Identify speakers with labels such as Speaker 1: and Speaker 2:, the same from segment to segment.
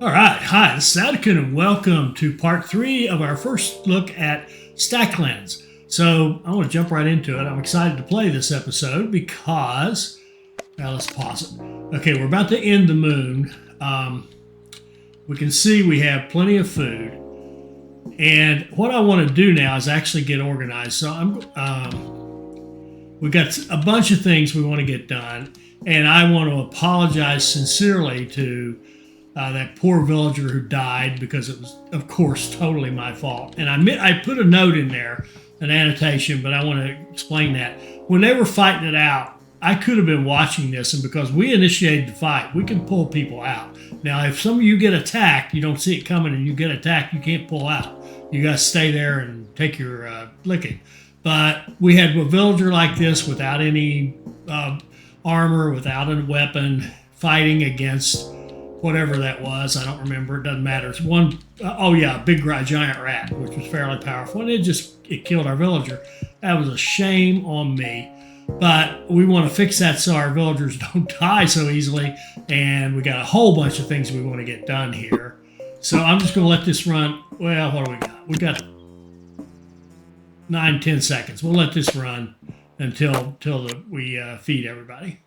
Speaker 1: All right, hi, this is Anakin, and welcome to part 3 of our first look at Stacklands. So I want to jump right into it. I'm excited to play this episode because, now let's pause it. Okay, we're about to end the moon. We can see we have plenty of food, and what I want to do now is actually get organized. So we've got a bunch of things we want to get done, and I want to apologize sincerely to that poor villager who died, because it was, of course, totally my fault. And I put a note in there, an annotation, but I want to explain that. When they were fighting it out, I could have been watching this, and because we initiated the fight, we can pull people out. Now, if some of you get attacked, you don't see it coming, and you get attacked, you can't pull out. You got to stay there and take your licking. But we had a villager like this without any armor, without a weapon, fighting against whatever that was. I don't remember. It doesn't matter. It's one, a big giant rat, which was fairly powerful. And it killed our villager. That was a shame on me. But we want to fix that so our villagers don't die so easily. And we got a whole bunch of things we want to get done here. So I'm just going to let this run. Well, what do we got? We got 9-10 seconds. We'll let this run until we feed everybody.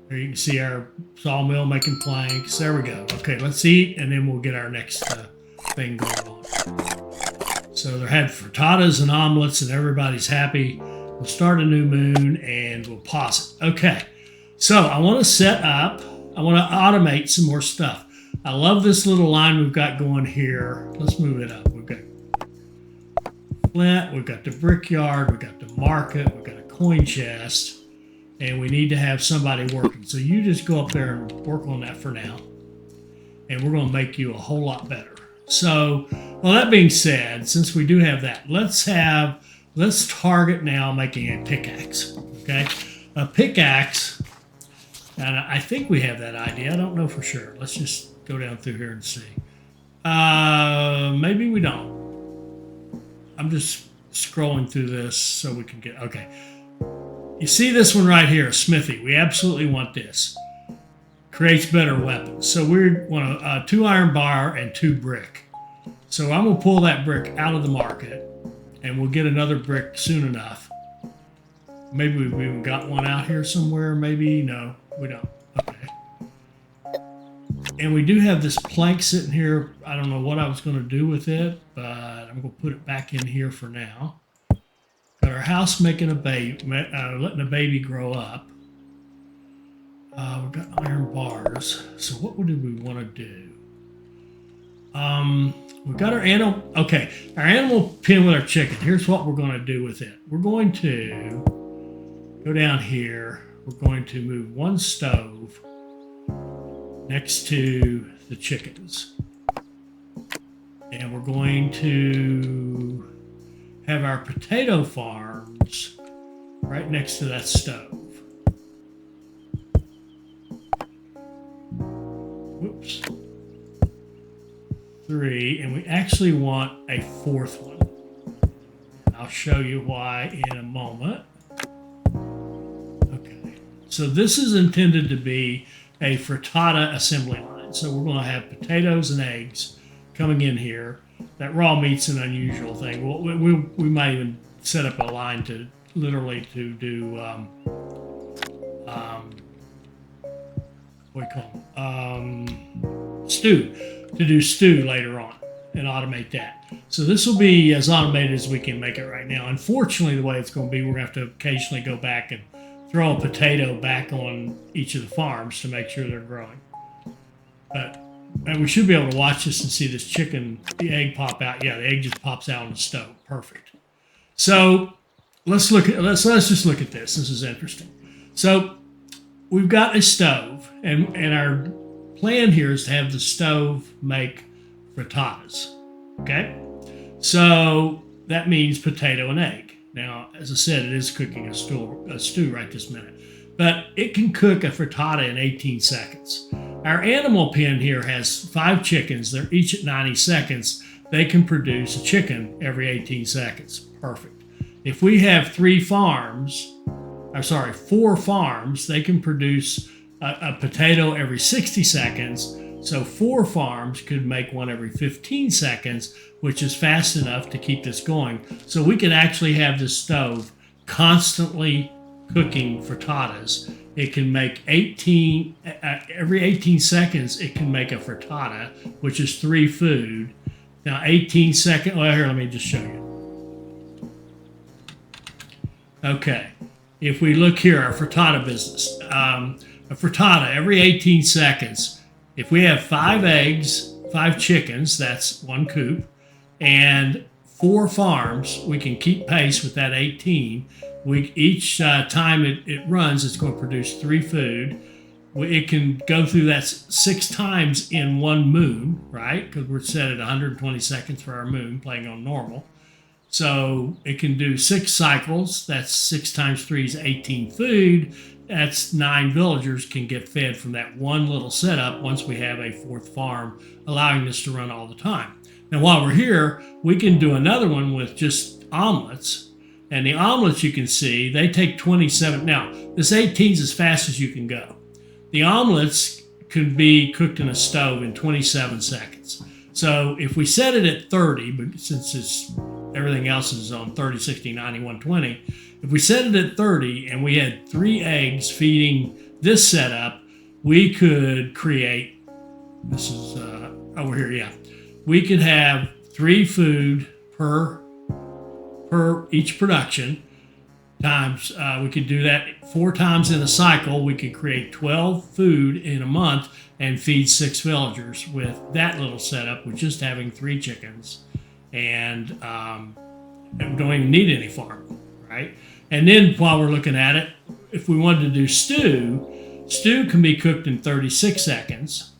Speaker 1: Here you can see our sawmill making planks. There we go. Okay, let's eat, and then we'll get our next thing going on. So they had frittatas and omelets, and everybody's happy. We'll start a new moon, and we'll pause it. Okay, so I want to set up. I want to automate some more stuff. I love this little line we've got going here. Let's move it up. We've got Flint. We've got the brickyard. We've got the market. We've got a coin chest. And we need to have somebody working. So you just go up there and work on that for now. And we're going to make you a whole lot better. So, well, that being said, since we do have that, let's target now making a pickaxe. Okay? A pickaxe, and I think we have that idea. I don't know for sure. Let's just go down through here and see. Maybe we don't. I'm just scrolling through this so we can get, okay. You see this one right here, Smithy. We absolutely want this. Creates better weapons. So we want a 2 iron bar and 2 brick. So I'm going to pull that brick out of the market, and we'll get another brick soon enough. Maybe we've even got one out here somewhere. Maybe, no, we don't. Okay. And we do have this plank sitting here. I don't know what I was going to do with it, but I'm going to put it back in here for now. Got our house making a baby, letting a baby grow up. We've got iron bars. So what did we want to do? We've got our animal. Okay, our animal pen with our chicken. Here's what we're going to do with it. We're going to go down here. We're going to move one stove next to the chickens. And we're going to have our potato farms right next to that stove. Whoops. 3, and we actually want a 4th one. I'll show you why in a moment. Okay, so this is intended to be a frittata assembly line. So we're going to have potatoes and eggs coming in here. That raw meat's an unusual thing. We might even set up a line to literally to do what do you call them? Stew. To do stew later on and automate that. So this will be as automated as we can make it right now. Unfortunately, the way it's going to be, we're going to have to occasionally go back and throw a potato back on each of the farms to make sure they're growing. And we should be able to watch this and see this chicken, the egg pop out. Yeah, the egg just pops out on the stove. Perfect. So let's just look at this. This is interesting. So we've got a stove, and our plan here is to have the stove make frittatas. Okay? So that means potato and egg. Now, as I said, it is cooking a stew right this minute. But it can cook a frittata in 18 seconds. Our animal pen here has 5 chickens. They're each at 90 seconds. They can produce a chicken every 18 seconds. Perfect. If we have 4 farms, they can produce a potato every 60 seconds, So 4 farms could make one every 15 seconds, which is fast enough to keep this going. So we could actually have this stove constantly cooking frittatas. It can make 18, every 18 seconds, it can make a frittata, which is 3 food. Now 18 seconds, well, here, let me just show you. Okay, if we look here, our frittata business, a frittata every 18 seconds, if we have 5 eggs, 5 chickens, that's 1 coop, and 4 farms, we can keep pace with that 18. Each time it runs, it's going to produce 3 food. It can go through that 6 times in 1 moon, right? Because we're set at 120 seconds for our moon, playing on normal. So it can do 6 cycles. That's 6 times 3 is 18 food. That's 9 villagers can get fed from that one little setup once we have a 4th farm, allowing this to run all the time. Now, while we're here, we can do another one with just omelets. And the omelets, you can see, they take 27. Now, this 18 is as fast as you can go. The omelets can be cooked in a stove in 27 seconds. So if we set it at 30, but since everything else is on 30, 60, 90, 120, if we set it at 30 and we had 3 eggs feeding this setup, we could create, this is over here, yeah. We could have 3 food per each production times, we could do that 4 times in a cycle. We could create 12 food in a month and feed 6 villagers with that little setup with just having 3 chickens, and we don't even need any farm, right? And then while we're looking at it, if we wanted to do stew can be cooked in 36 seconds.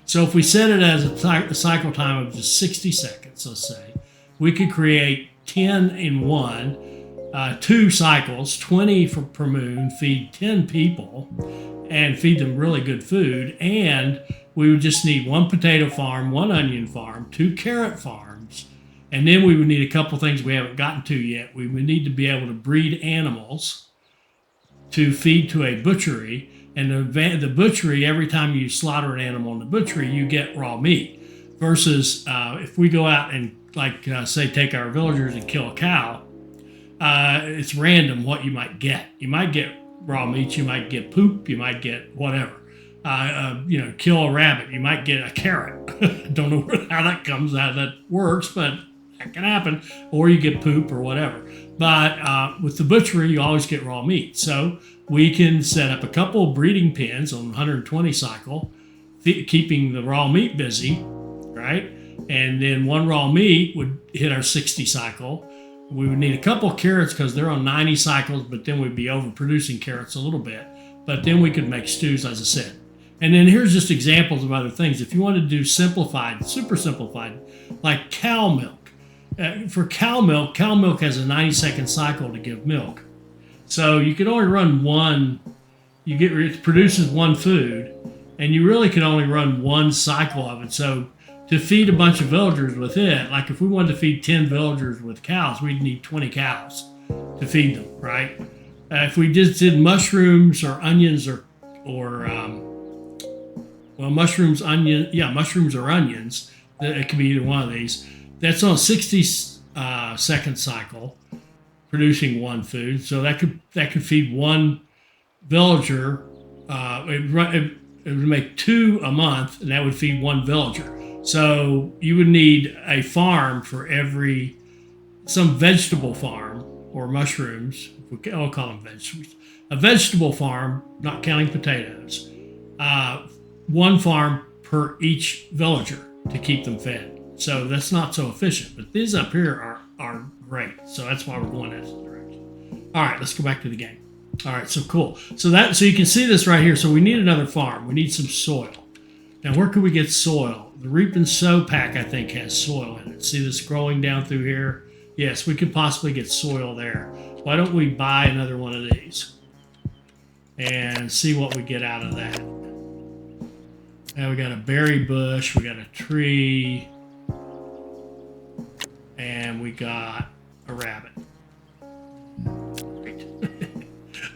Speaker 1: So if we set it as a cycle time of just 60 seconds, let's say, we could create 10 in 1, 2 cycles, 20 per moon, feed 10 people, and feed them really good food. And we would just need 1 potato farm, 1 onion farm, 2 carrot farms, and then we would need a couple things we haven't gotten to yet. We would need to be able to breed animals to feed to a butchery. And the butchery, every time you slaughter an animal in the butchery, you get raw meat. Versus if we go out and, say, take our villagers and kill a cow, it's random what you might get. You might get raw meat, you might get poop, you might get whatever. Kill a rabbit, you might get a carrot. Don't know how that comes out, that works, but that can happen. Or you get poop or whatever. But with the butchery, you always get raw meat. So we can set up a couple of breeding pens on 120 cycle, keeping the raw meat busy, right? And then 1 raw meat would hit our 60 cycle. We would need a couple of carrots because they're on 90 cycles, but then we'd be overproducing carrots a little bit. But then we could make stews, as I said. And then here's just examples of other things. If you want to do simplified, super simplified, like cow milk. For cow milk has a 90-second cycle to give milk. So you can only run 1, it produces 1 food, and you really can only run 1 cycle of it. So to feed a bunch of villagers with it, like if we wanted to feed 10 villagers with cows, we'd need 20 cows to feed them, right? If we just did mushrooms or onions mushrooms or onions, it could be either one of these. That's on a 60-second cycle, producing 1 food. So that could feed 1 villager. It would make 2 a month, and that would feed 1 villager. So you would need a farm for some vegetable farm or mushrooms. I'll call them vegetables. A vegetable farm, not counting potatoes. 1 farm per each villager to keep them fed. So that's not so efficient, but these up here are great. So that's why we're going that direction. All right, let's go back to the game. All right, so cool. So you can see this right here. So we need another farm. We need some soil. Now, where could we get soil? The Reap and Sow pack, I think, has soil in it. See this scrolling down through here? Yes, we could possibly get soil there. Why don't we buy another one of these and see what we get out of that? Now we got a berry bush, we got a tree, and we got a rabbit. Great.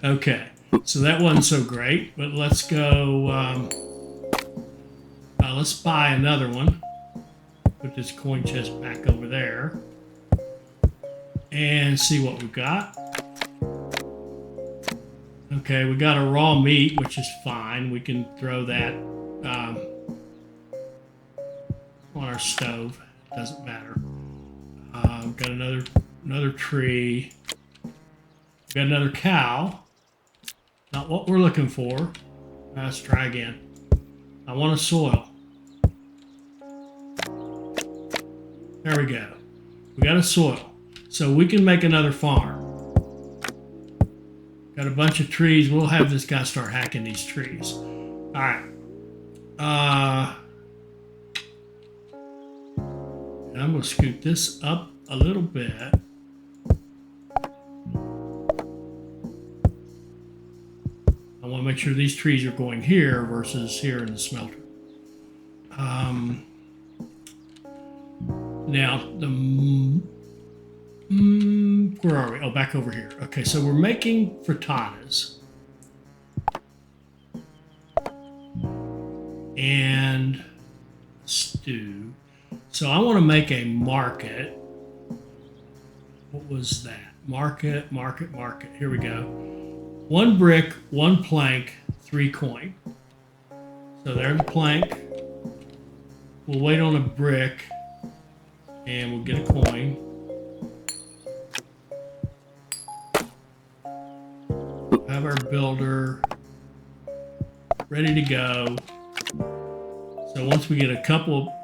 Speaker 1: Okay, so that wasn't so great, but let's go Let's buy another one. Put this coin chest back over there. And see what we've got. Okay, we got a raw meat, which is fine. We can throw that on our stove. Doesn't matter. We've got another tree. We've got another cow. Not what we're looking for. Let's try again. I want a soil. There we go. We got a soil. So we can make another farm. Got a bunch of trees. We'll have this guy start hacking these trees. All right. I'm going to scoot this up a little bit. I want to make sure these trees are going here versus here in the smelter. Now, where are we? Oh, back over here. Okay, so we're making frittatas. And stew. So I want to make a market. What was that? Market. Here we go. 1 brick, 1 plank, 3 coin. So there's the plank. We'll wait on a brick. And we'll get a coin. Have our builder ready to go. So once we get a couple,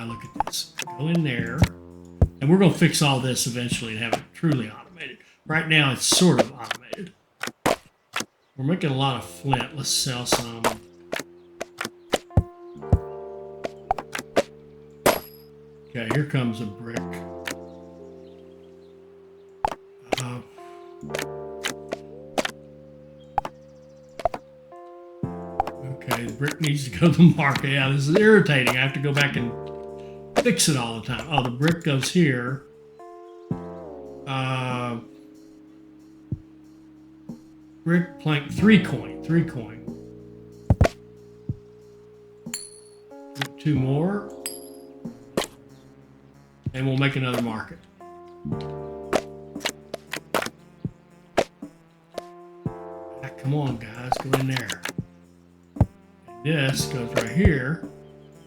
Speaker 1: look at this, go in there, and we're going to fix all this eventually and have it truly automated. Right now it's sort of automated. We're making a lot of flint. Let's sell some. Okay, here comes a brick. Okay, the brick needs to go to the market. Yeah, this is irritating. I have to go back and fix it all the time. Oh, the brick goes here. Brick, plank, 3 coin. 3 coin. 2 more. And we'll make another market. Come on, guys, go in there. And this goes right here.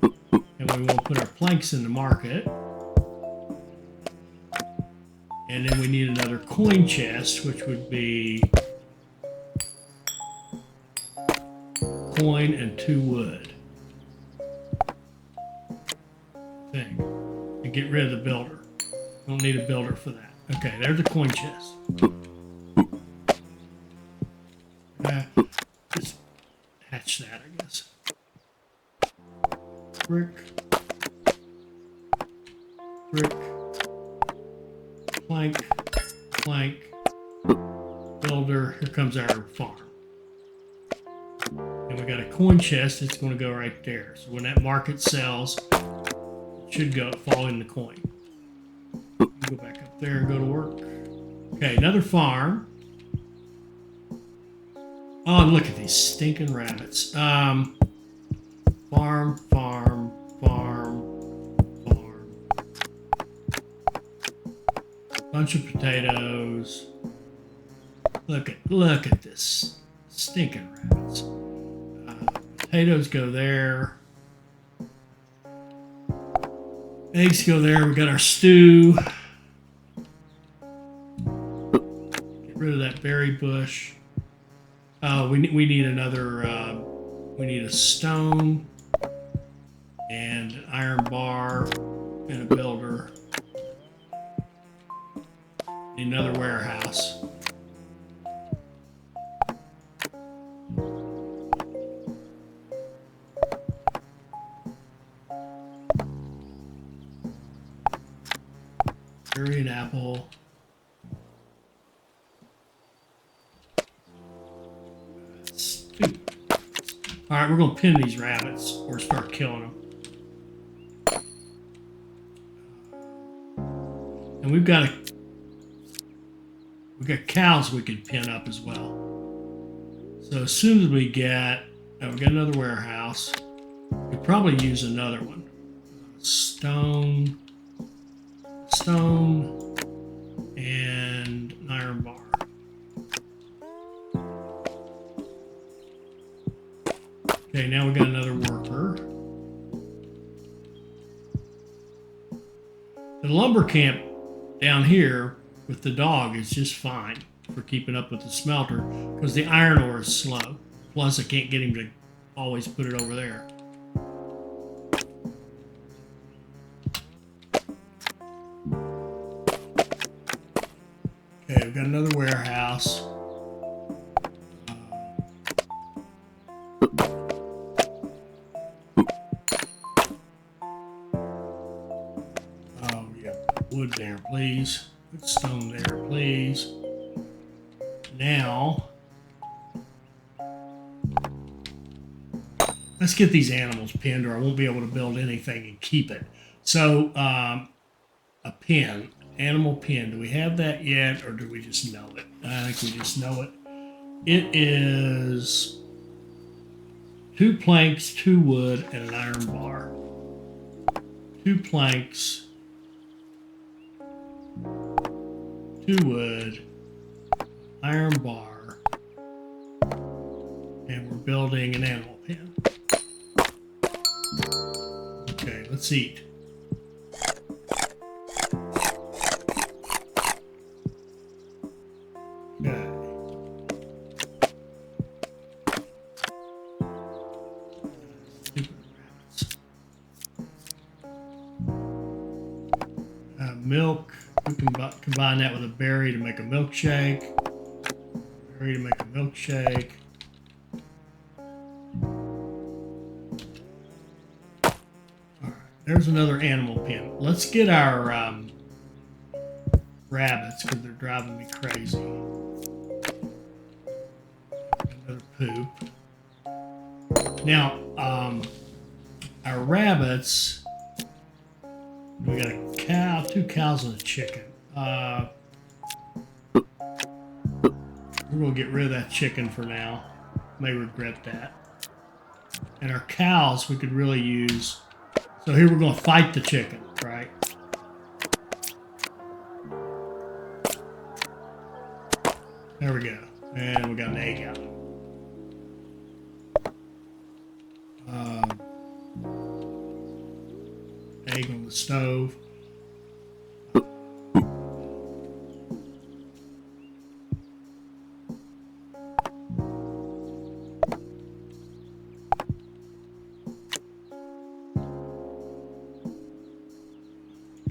Speaker 1: And we will put our planks in the market. And then we need another coin chest, which would be coin and 2 wood. Thing. And get rid of the builder. Don't need a builder for that. Okay, there's the coin chest. Just hatch that, I guess. Brick. Brick. Plank. Plank. Builder. Here comes our farm. And we got a coin chest that's going to go right there. So when that market sells, it should fall in the coin. Go back up there and go to work. Okay, another farm. Oh, look at these stinking rabbits. Farm. Bunch of potatoes. Look at this stinking rabbits. Potatoes go there. Eggs go there. We got our stew. Get rid of that berry bush. We need another. We need a stone and an iron bar and a builder. Need another warehouse. Cherry and apple. All right, we're going to pin these rabbits or start killing them. And we've got cows we could pin up as well. So as soon as we got another warehouse. Could probably use another one. Stone, and an iron bar. Okay, now we got another worker. The lumber camp down here with the dog is just fine for keeping up with the smelter because the iron ore is slow. Plus, I can't get him to always put it over there. Okay, we've got another warehouse. Oh, yeah, wood there, please. Put stone there, please. Now, let's get these animals pinned or I won't be able to build anything and keep it. So, a pin, animal pin. Do we have that yet or do we just know it? I think we just know it. It is 2 planks, 2 wood, and an iron bar. 2 planks, 2 wood, iron bar, and we're building an animal pen. Okay, let's eat. Okay. Stupid rabbits. Milk. We can combine that with a berry to make a milkshake. Berry to make a milkshake. Alright, there's another animal pen. Let's get our rabbits because they're driving me crazy. Another poop. Now, our rabbits. We got a cow, 2 cows, and a chicken. We're gonna get rid of that chicken for now. May regret that. And our cows we could really use. So here we're gonna fight the chicken, right? There we go. And we got an egg out. Egg on the stove.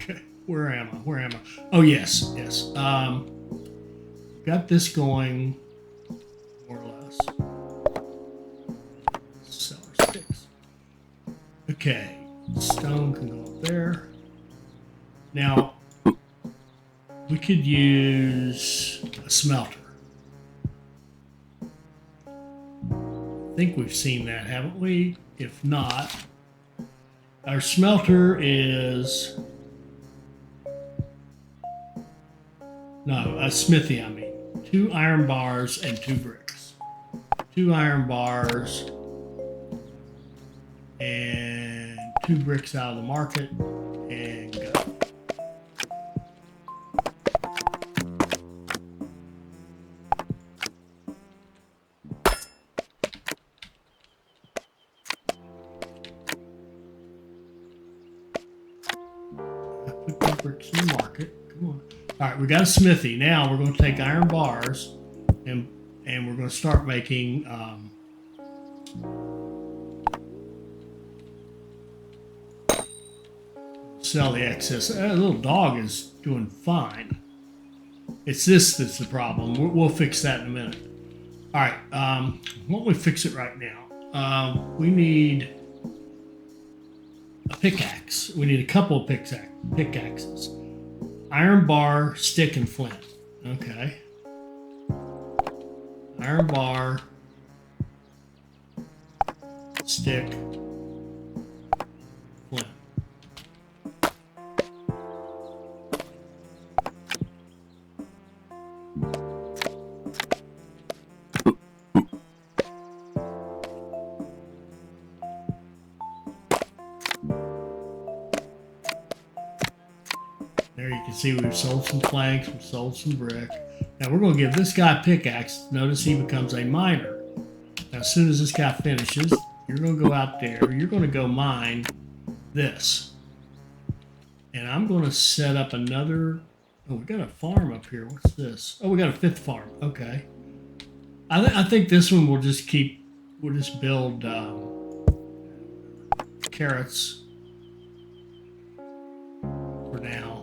Speaker 1: Okay, where am I? Where am I? Oh, yes, yes. Got this going more or less. Cellar sticks. Okay. Stone can go up there. Now, we could use a smelter. I think we've seen that, haven't we? If not, our smelter is... No, a smithy, I mean. 2 iron bars and 2 bricks. 2 iron bars and 2 bricks out of the market and go. Put the bricks in the market. Come on. All right, we got a smithy. Now we're going to take iron bars and we're going to start making sell the excess. That little dog is doing fine. It's this that's the problem. We'll fix that in a minute. All right, why don't we fix it right now? We need a pickaxe. We need a couple of pickaxes. Iron bar, stick, and flint. Okay. Iron bar, stick, flint. There you can see we've sold some planks, we've sold some brick. Now we're going to give this guy a pickaxe. Notice he becomes a miner. Now as soon as this guy finishes, you're going to go out there. You're going to go mine this. And I'm going to set up another... Oh, we got a farm up here. What's this? Oh, we got a 5th farm. Okay. I think this one we'll just keep... We'll just build carrots for now.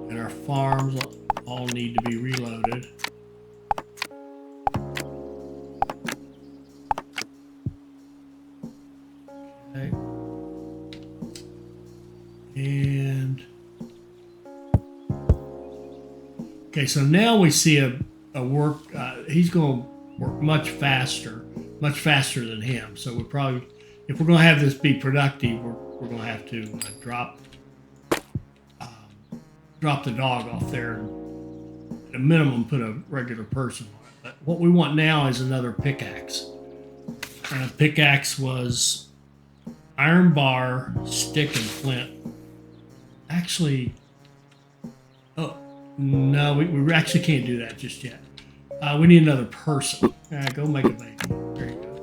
Speaker 1: And our farms all need to be reloaded. Okay. And okay, so now we see a work. He's going to work much faster than him. So we're probably, if we're going to have this be productive, we're going to have to drop the dog off there, and at a minimum put a regular person on it. But what we want now is another pickaxe. And a pickaxe was iron bar, stick, and flint. Actually, oh no, we actually can't do that just yet. We need another person. All right, go make a baby. There you go.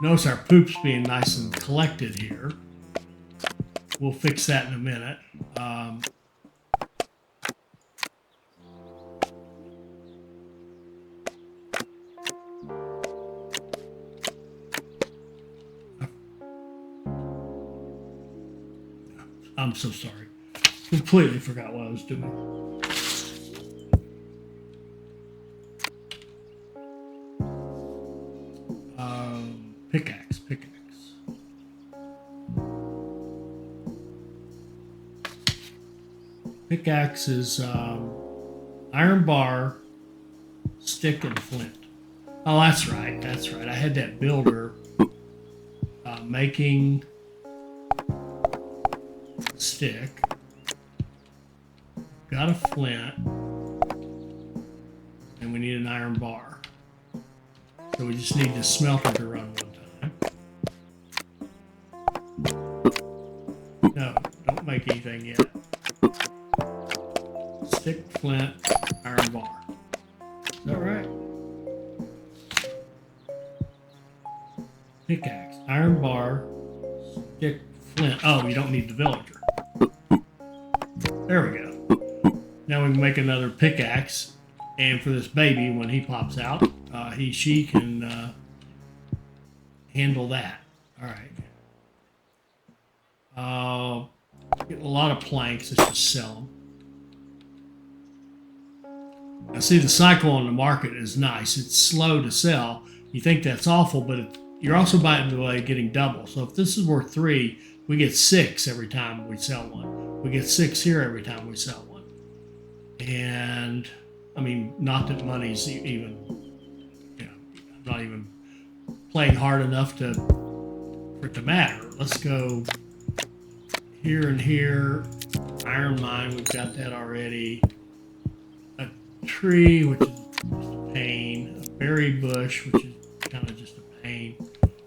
Speaker 1: Notice our poop's being nice and collected here. We'll fix that in a minute. I'm so sorry. Completely forgot what I was doing. Pickaxe. Pickaxe is iron bar, stick, and flint. Oh, that's right. I had that builder making stick. Got a flint, and we need an iron bar. So we just need the smelter to run one time. No, don't make anything yet. Stick, flint, iron bar. Is that right? Pickaxe, iron bar, stick, flint. Oh, you don't need the villager. There we go. Now we can make another pickaxe, and for this baby, when he pops out, she can handle that. All right. Get a lot of planks. Let's just sell them. I see the cycle on the market is nice. It's slow to sell. You think that's awful, but you're also, by the way, getting double. So if this is worth 3, we get 6 every time we sell one. We get 6 here every time we sell one. And I mean, not that money's even, I'm not even playing hard enough for it to matter. Let's go here and here. Iron mine, we've got that already. A tree, which is just a pain. A berry bush, which is kind of just a pain.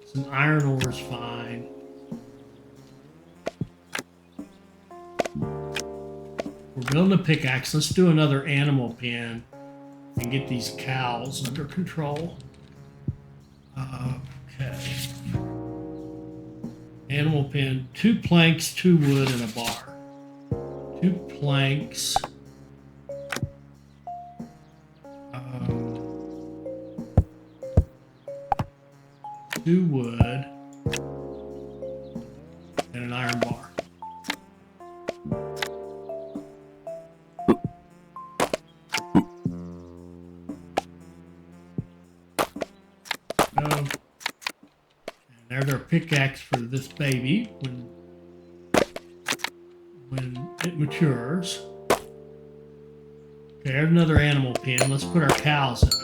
Speaker 1: Some iron ore is fine. We're building a pickaxe. Let's do another animal pen and get these cows under control. Okay. Animal pen, 2 planks, 2 wood, and a bar. 2 planks. 2 wood, and an iron bar. And there's our pickaxe for this baby when it matures. Okay, there's another animal pen. Let's put our cows in it.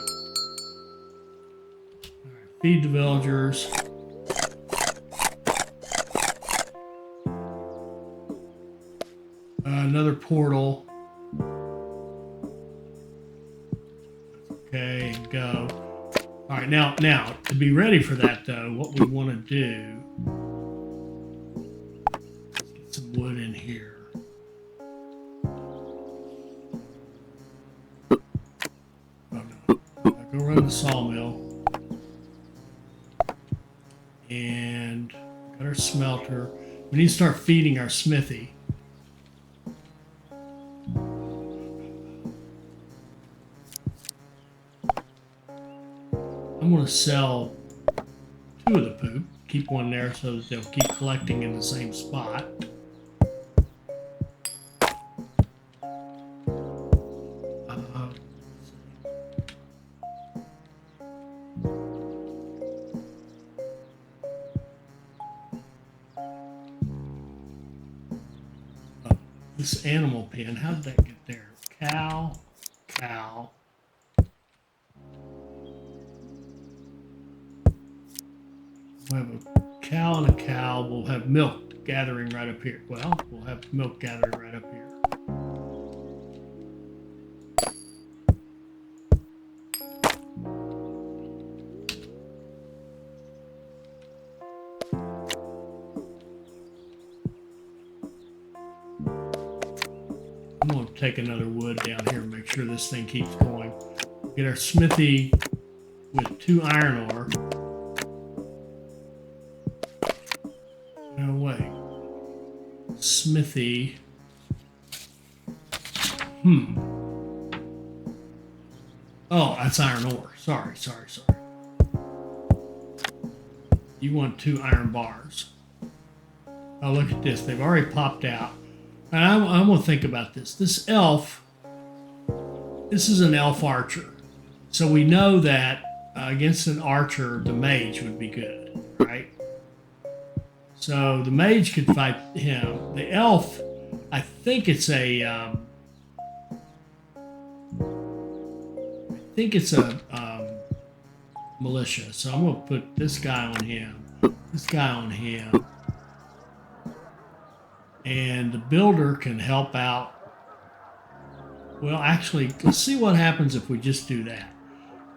Speaker 1: All right, feed the villagers. Another portal. right, now to be ready for that though, what we want to do, let's get some wood in here. Oh no, go run the sawmill. And got our smelter. We need to start feeding our smithy. I'm going to sell 2 of the poop. Keep one there so that they'll keep collecting in the same spot. This animal pen, how did that get there? Cow. We'll have a cow and a cow. We'll have milk gathering right up here. Well, we'll have milk gathering right up here. I'm going to take another wood down here and make sure this thing keeps going. Get our smithy with 2 iron ore. No way. Smithy. Oh, that's iron ore. Sorry. You want 2 iron bars. Oh, look at this. They've already popped out. And I'm going to think about this. This elf, this is an elf archer. So we know that against an archer, the mage would be good, right? So the mage could fight him. The elf, I think it's a, militia. So I'm going to put this guy on him, this guy on him. And the builder can help out. Well, actually, let's see what happens if we just do that.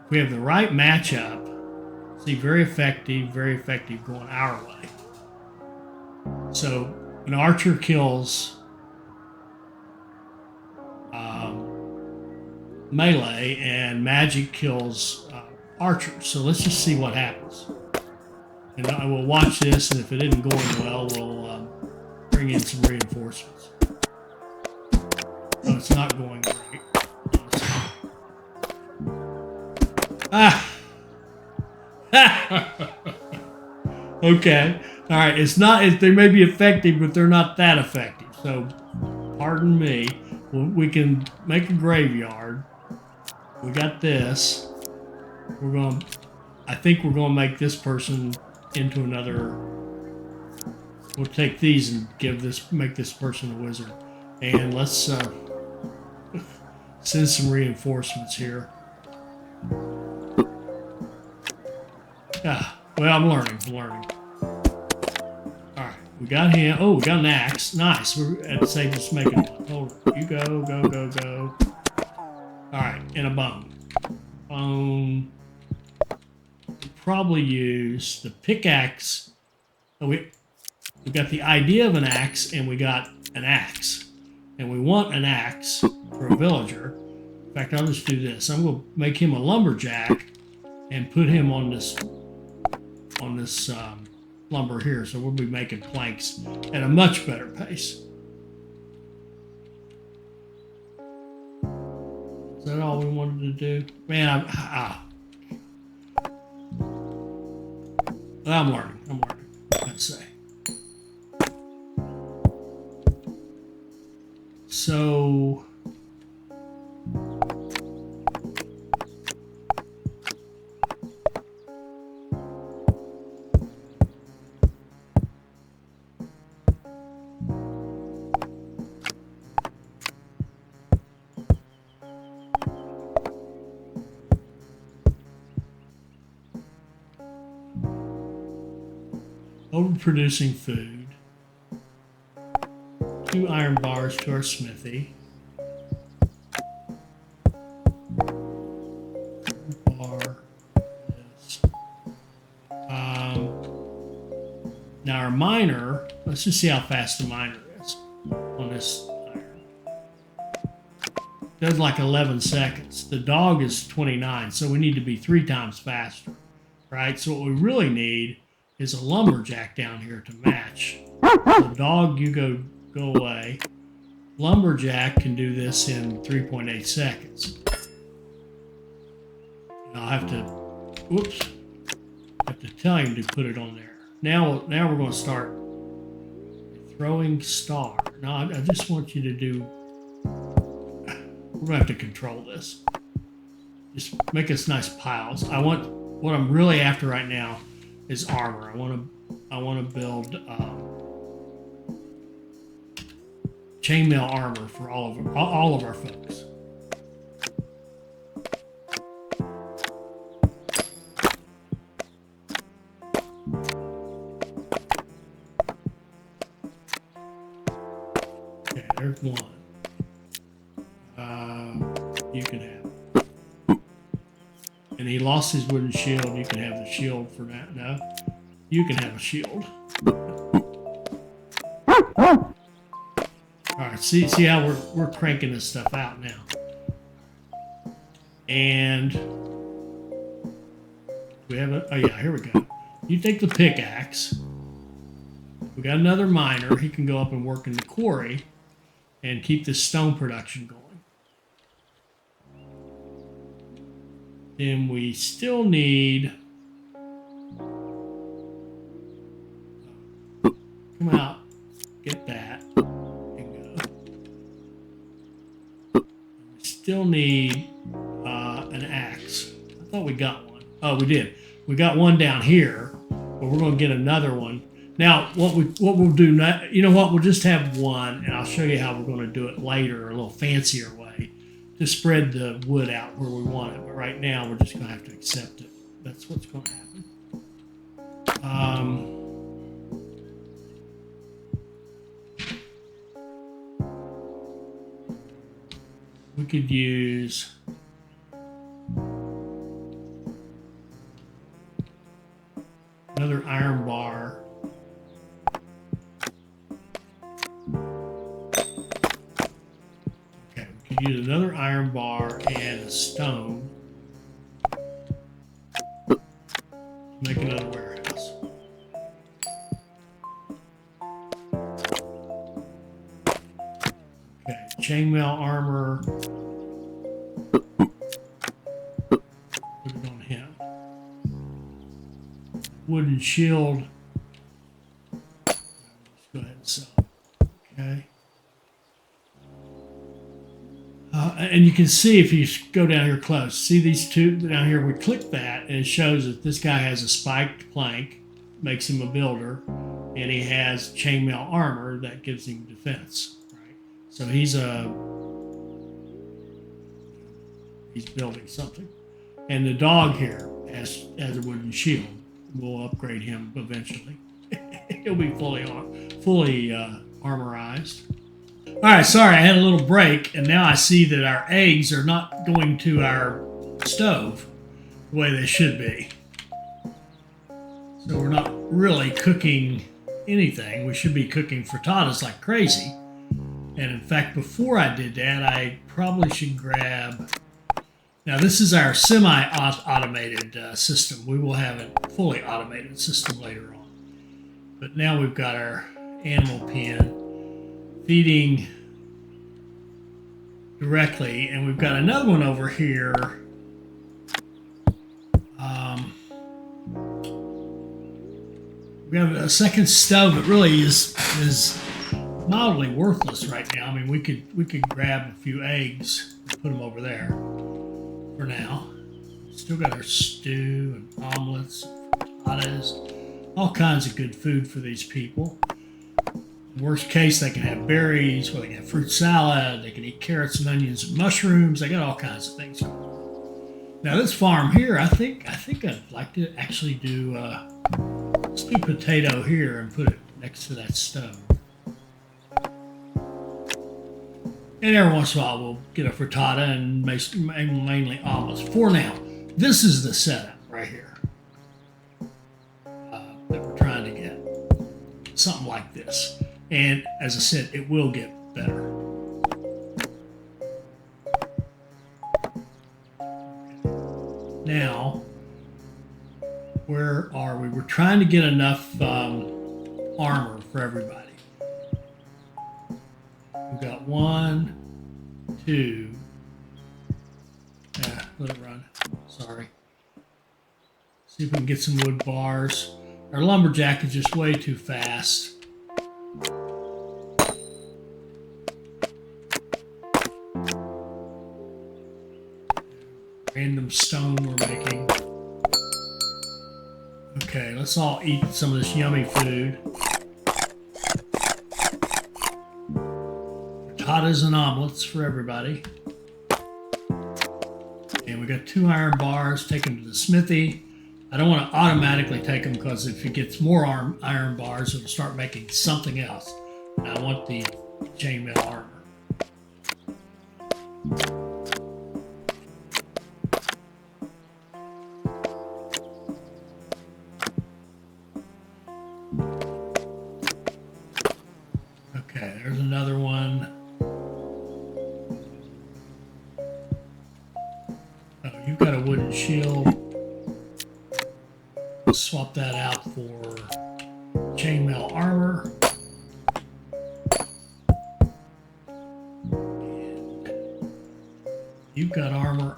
Speaker 1: If we have the right matchup, see, very effective going our way. So an archer kills melee and magic kills archers. So let's just see what happens. And I will watch this, and if it isn't going well, we'll bring in some reinforcements. Oh, it's not going great. Okay. All right. It's not. They may be effective, but they're not that effective. So, pardon me. We can make a graveyard. We got this. I think we're going to make this person into another. We'll take these and make this person a wizard. And let's send some reinforcements here. Well, I'm learning. All right, we got him. Oh, we got an axe. Nice. We're at the same just making one. Hold on. You go. All right, and a bone. Bone. We'll probably use the pickaxe. Oh, we got the idea of an axe, and we got an axe. And we want an axe for a villager. In fact, I'll just do this. I'm going to make him a lumberjack and put him on this lumber here. So we'll be making planks at a much better pace. Is that all we wanted to do? Man, I'm learning. Let's say. So overproducing food. 2 iron bars to our smithy. Bar. This. Let's just see how fast the miner is on this iron. Does like 11 seconds. The dog is 29, so we need to be 3 times faster, right? So what we really need is a lumberjack down here to match. So dog, you go away. Lumberjack can do this in 3.8 seconds. And I'll have to, whoops, have to tell him to put it on there. Now we're going to start throwing star. Now I just want you to do, we're going to have to control this. Just make us nice piles. What I'm really after right now is armor. I want to build chainmail armor for all of our folks. Okay, there's one. You can have it. And he lost his wooden shield. You can have the shield for that. No, you can have a shield. All right, see how we're cranking this stuff out now. And we have oh yeah, here we go. You take the pickaxe. We got another miner. He can go up and work in the quarry and keep this stone production going. Then we still need, come out, get that, and go. We still need an axe. I thought we got one. Oh, we did. We got one down here, but we're going to get another one. Now, what we'll do now, you know what? We'll just have one, and I'll show you how we're going to do it later, a little fancier way, to spread the wood out where we want it. But right now, we're just going to have to accept it. That's what's going to happen. We could use another iron bar. Okay, we could use another iron bar and a stone to make another warehouse. Okay, chainmail armor. Put it on him. Wooden shield. Let's go ahead and sell it. Okay. And you can see if you go down here close, see these two down here, we click that and it shows that this guy has a spiked plank, makes him a builder, and he has chainmail armor that gives him defense, right? So he's building something. And the dog here has a wooden shield. We'll upgrade him eventually. He'll be fully armorized. All right, sorry, I had a little break, and now I see that our eggs are not going to our stove the way they should be. So we're not really cooking anything. We should be cooking frittatas like crazy. And in fact, before I did that, I probably should grab... Now, this is our semi-automated system. We will have a fully automated system later on. But now we've got our animal pen feeding directly, and we've got another one over here. We have a second stove that really is mildly worthless right now. I mean, we could grab a few eggs and put them over there for now. Still got our stew and omelets, potatoes, all kinds of good food for these people. Worst case, they can have berries, or they can have fruit salad, they can eat carrots and onions and mushrooms. They got all kinds of things going on. Now this farm here, I think I'd like to actually do let's do potato here and put it next to that stove. And every once in a while we'll get a frittata and mainly omelets. For now, this is the setup right here that we're trying to get. something like this. And as I said, it will get better. Now, where are we? We're trying to get enough armor for everybody. We've got 1, 2. Let it run. Sorry. See if we can get some wood bars. Our lumberjack is just way too fast. Random stone we're making. Okay, let's all eat some of this yummy food. Frittatas and omelets for everybody. And we got 2 iron bars. Take them to the smithy. I don't want to automatically take them because if it gets more iron bars, it'll start making something else. And I want the chainmail armor. Okay, there's another one. Oh, you've got a wooden shield. Let's swap that out for chainmail armor. And you've got armor,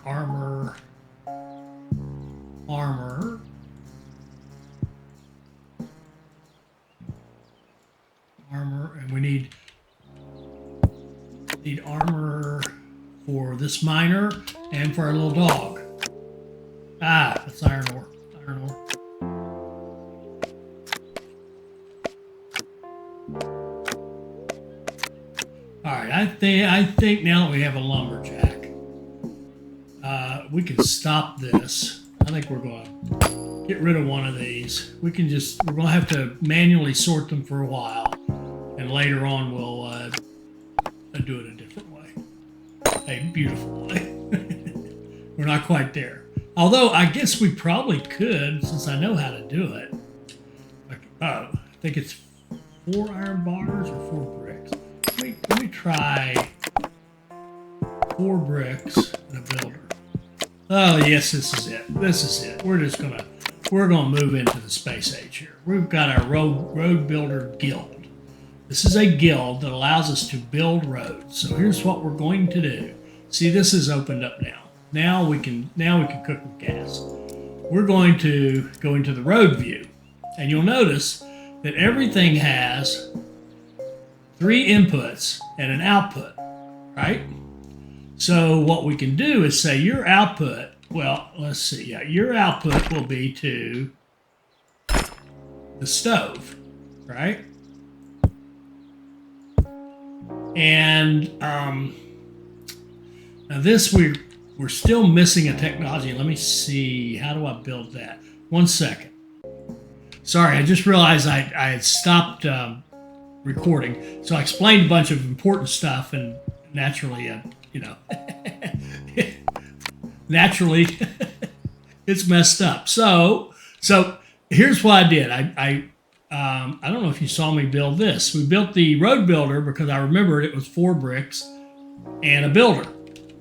Speaker 1: and we need armor for this miner and for our little dog. Ah, that's iron ore. All right, I think now that we have a lumberjack, we can stop this. I think we're going to get rid of one of these. We're going to have to manually sort them for a while, and later on we'll do it a different way, a beautiful way. We're not quite there. Although I guess we probably could, since I know how to do it. I think it's 4 iron bars or 4 bricks. Let me try 4 bricks and a builder. Oh yes, this is it. This is it. We're gonna move into the space age here. We've got our road builder guild. This is a guild that allows us to build roads. So here's what we're going to do. See, this is opened up now. Now we can cook with gas. We're going to go into the road view, and you'll notice that everything has 3 inputs and an output, right? So what we can do is say your output, well, let's see, yeah, your output will be to the stove, right? And now this we're still missing a technology. Let me see, how do I build that? 1 second. Sorry, I just realized I had stopped recording. So I explained a bunch of important stuff, and naturally, naturally, it's messed up. So here's what I did. I don't know if you saw me build this. We built the road builder because I remembered it was 4 bricks and a builder.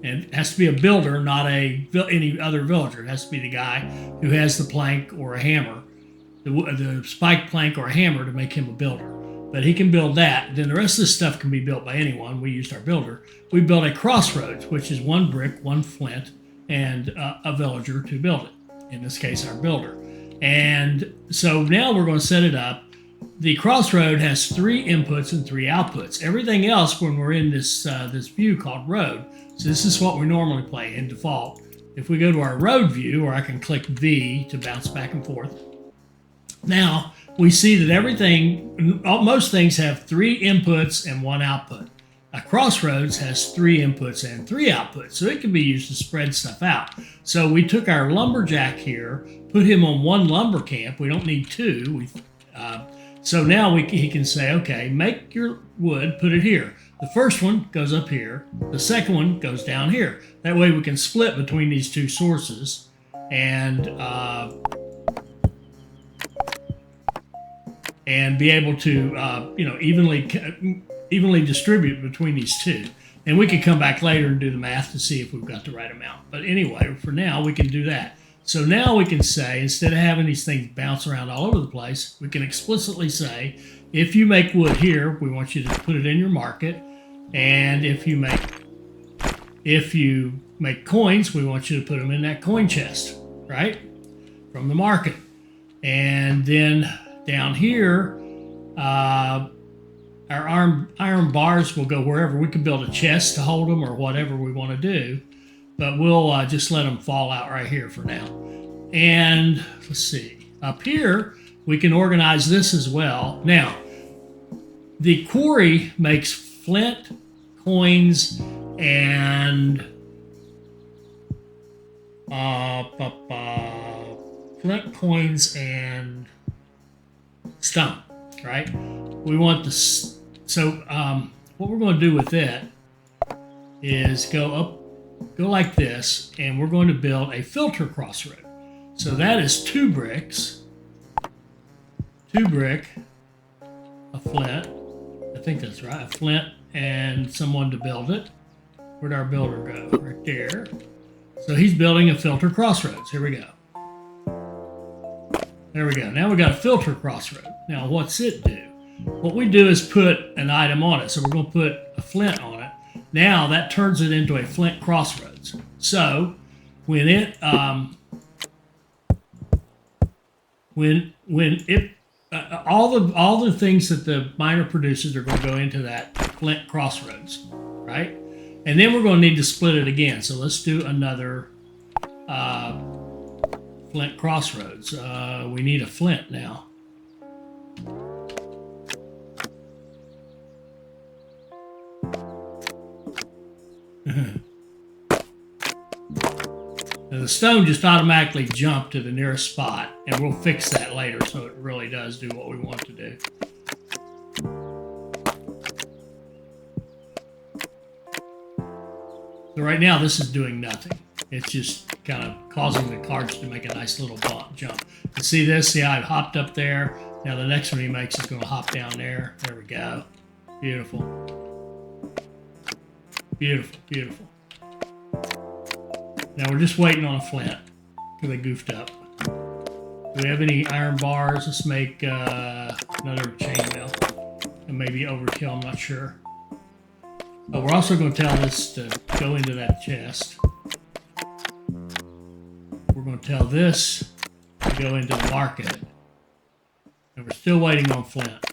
Speaker 1: And it has to be a builder, not any other villager. It has to be the guy who has the plank or a hammer, the spike plank or a hammer to make him a builder. But he can build that. Then the rest of this stuff can be built by anyone. We used our builder. We built a crossroads, which is 1 brick, 1 flint, and a villager to build it. In this case, our builder. And so now we're going to set it up. The crossroad has 3 inputs and 3 outputs. Everything else, when we're in this view called road, so this is what we normally play in default. If we go to our road view, or I can click V to bounce back and forth, now we see that most things have 3 inputs and 1 output. A crossroads has 3 inputs and 3 outputs, so it can be used to spread stuff out. So we took our lumberjack here, put him on 1 lumber camp. We don't need 2. So now he can say, okay, make your wood, put it here. The first one goes up here. The second one goes down here. That way we can split between these 2 sources. And and be able to, evenly distribute between these two. And we can come back later and do the math to see if we've got the right amount. But anyway, for now, we can do that. So now we can say, instead of having these things bounce around all over the place, we can explicitly say, if you make wood here, we want you to put it in your market. And if you make coins, we want you to put them in that coin chest, right? From the market. And then down here, our iron bars will go wherever. We can build a chest to hold them or whatever we want to do, but we'll just let them fall out right here for now. And let's see, up here, we can organize this as well. Now, the quarry makes flint, coins, and stone, right? We want this. So what we're going to do with it is go like this, and we're going to build a filter crossroad. So that is 2 bricks, 2 brick, a flint. I think that's right, a flint, and someone to build it. Where'd our builder go? Right there. So he's building a filter crossroads. Here we go. There we go. Now we got a filter crossroad. Now what's it do? What we do is put an item on it. So we're going to put a flint on it. Now that turns it into a flint crossroads. So when it all the things that the miner produces are going to go into that flint crossroads, right? And then we're going to need to split it again. So let's do another flint crossroads. We need a flint now. Now the stone just automatically jumped to the nearest spot, and we'll fix that later so it really does do what we want to do. So right now this is doing nothing. It's just kind of causing the cards to make a nice little jump. You see this? See how I've hopped up there? Now the next one he makes is going to hop down there. There we go. Beautiful. Beautiful, beautiful. Now we're just waiting on a flint because they goofed up. Do we have any iron bars? Let's make another chainmail. And maybe overkill, I'm not sure. But we're also going to tell this to go into that chest. We're going to tell this to go into the market. And we're still waiting on flint.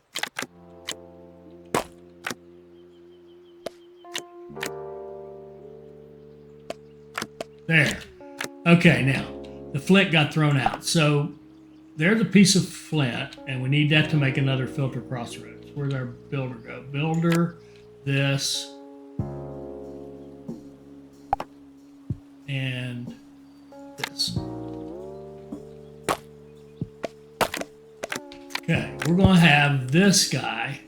Speaker 1: There. Okay, now the flint got thrown out. So there's a piece of flint, and we need that to make another filter crossroads. Where's our builder go? Builder, this, and this. Okay, we're going to have this guy.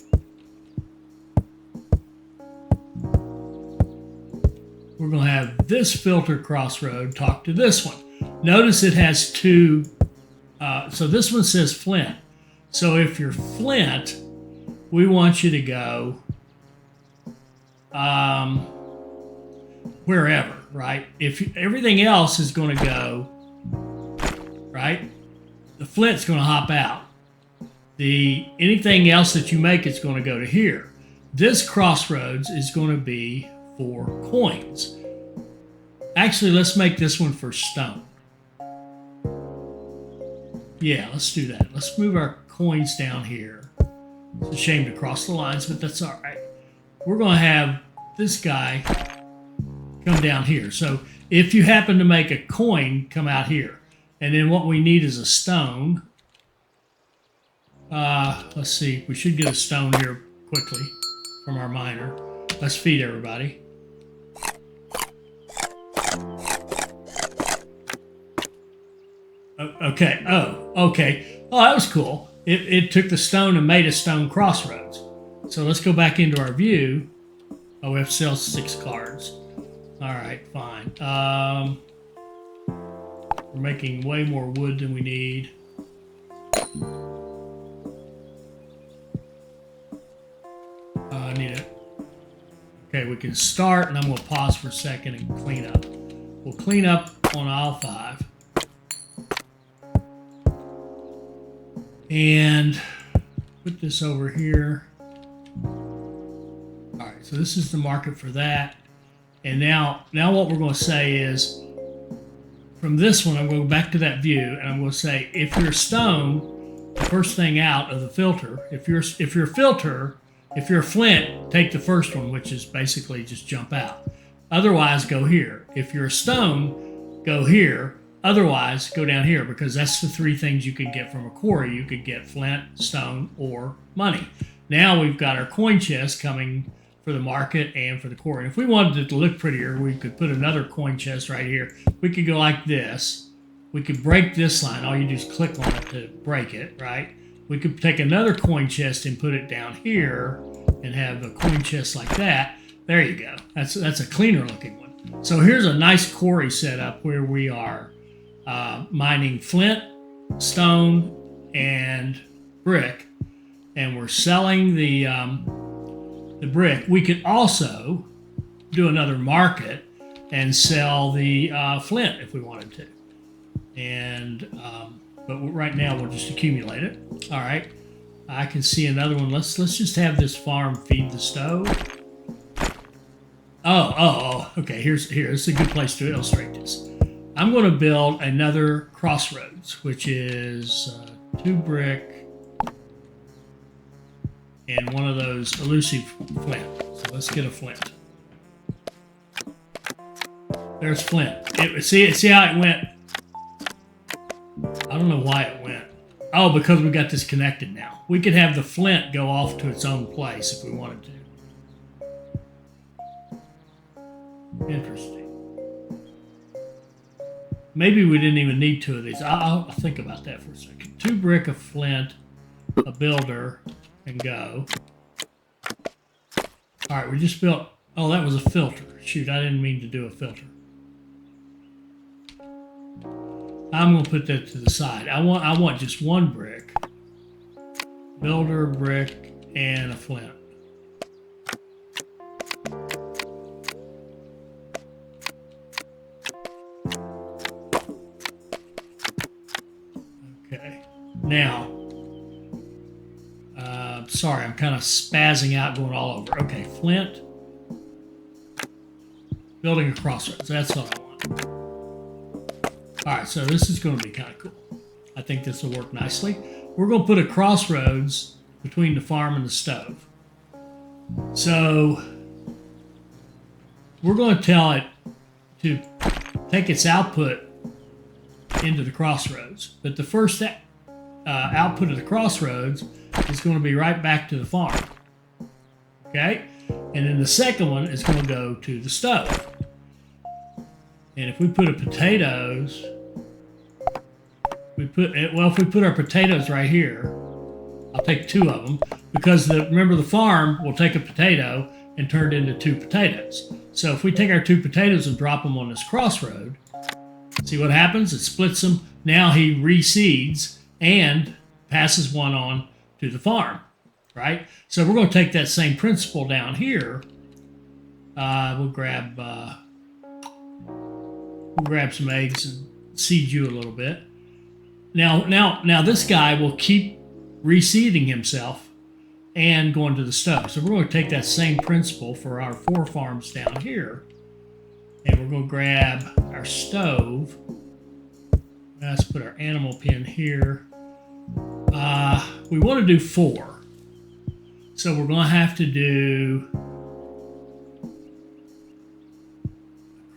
Speaker 1: We're going to have this filter crossroad talk to this one. Notice it has 2. So this one says flint. So if you're flint, we want you to go wherever, right? If everything else is going to go, right? The flint's going to hop out. Anything else that you make is going to go to here. This crossroads is going to be for coins. Actually, let's make this one for stone. Yeah, let's do that. Let's move our coins down here. It's a shame to cross the lines, but that's all right. We're going to have this guy come down here. So if you happen to make a coin, come out here. And then what we need is a stone. Let's see. We should get a stone here quickly from our miner. Let's feed everybody. Okay. Oh, okay. Oh, that was cool. It took the stone and made a stone crossroads. So let's go back into our view. Oh, we have to sell 6 cards. All right, fine. We're making way more wood than we need. I need it. Okay, we can start, and I'm going to pause for a second and clean up. We'll clean up on aisle 5. And put this over here. All right, so this is the market for that. And now what we're going to say is, from this one, I'm going to go back to that view, and I'm going to say, if you're stone, the first thing out of the filter. If you're flint, take the first one, which is basically just jump out. Otherwise, go here. If you're a stone, go here. Otherwise, go down here, because that's the 3 things you can get from a quarry. You could get flint, stone, or money. Now we've got our coin chest coming for the market and for the quarry. And if we wanted it to look prettier, we could put another coin chest right here. We could go like this. We could break this line. All you do is click on it to break it, right? We could take another coin chest and put it down here and have a coin chest like that. There you go. That's a cleaner looking one. So here's a nice quarry setup where we are mining flint, stone, and brick, and we're selling the brick. We could also do another market and sell the flint if we wanted to. And but right now we'll just accumulate it. All right, I can see another one. Let's just have this farm feed the stove. Oh, okay. Here. It's a good place to illustrate this. I'm going to build another crossroads, which is 2 brick and one of those elusive flint. So let's get a flint. There's flint. See how it went? I don't know why it went. Oh, because we got this connected now. We could have the flint go off to its own place if we wanted to. Interesting. Maybe we didn't even need 2 of these. I'll think about that for a second. 2 brick, a flint, a builder, and go. All right, we just built. Oh, that was a filter. Shoot, I didn't mean to do a filter. I'm going to put that to the side. I want just 1 brick, builder, brick, and a flint. Okay. Now, sorry, I'm kind of spazzing out, going all over. Okay, flint, building a crossroads. That's what I want. All right, so this is going to be kind of cool. I think this will work nicely. We're going to put a crossroads between the farm and the stove. So we're going to tell it to take its output into the crossroads. But the first output of the crossroads is going to be right back to the farm. Okay? And then the second one is going to go to the stove. And if we put if we put our potatoes right here, I'll take 2 of them, because remember the farm will take a potato and turn it into 2 potatoes. So if we take our 2 potatoes and drop them on this crossroad, see what happens? It splits them. Now he reseeds and passes one on to the farm, right? So we're going to take that same principle down here. We'll grab some eggs and seed you a little bit. Now this guy will keep reseeding himself and going to the stove. So we're going to take that same principle for our 4 farms down here, and we're going to grab our stove. Let's put our animal pen here. We want to do 4. So we're going to have to do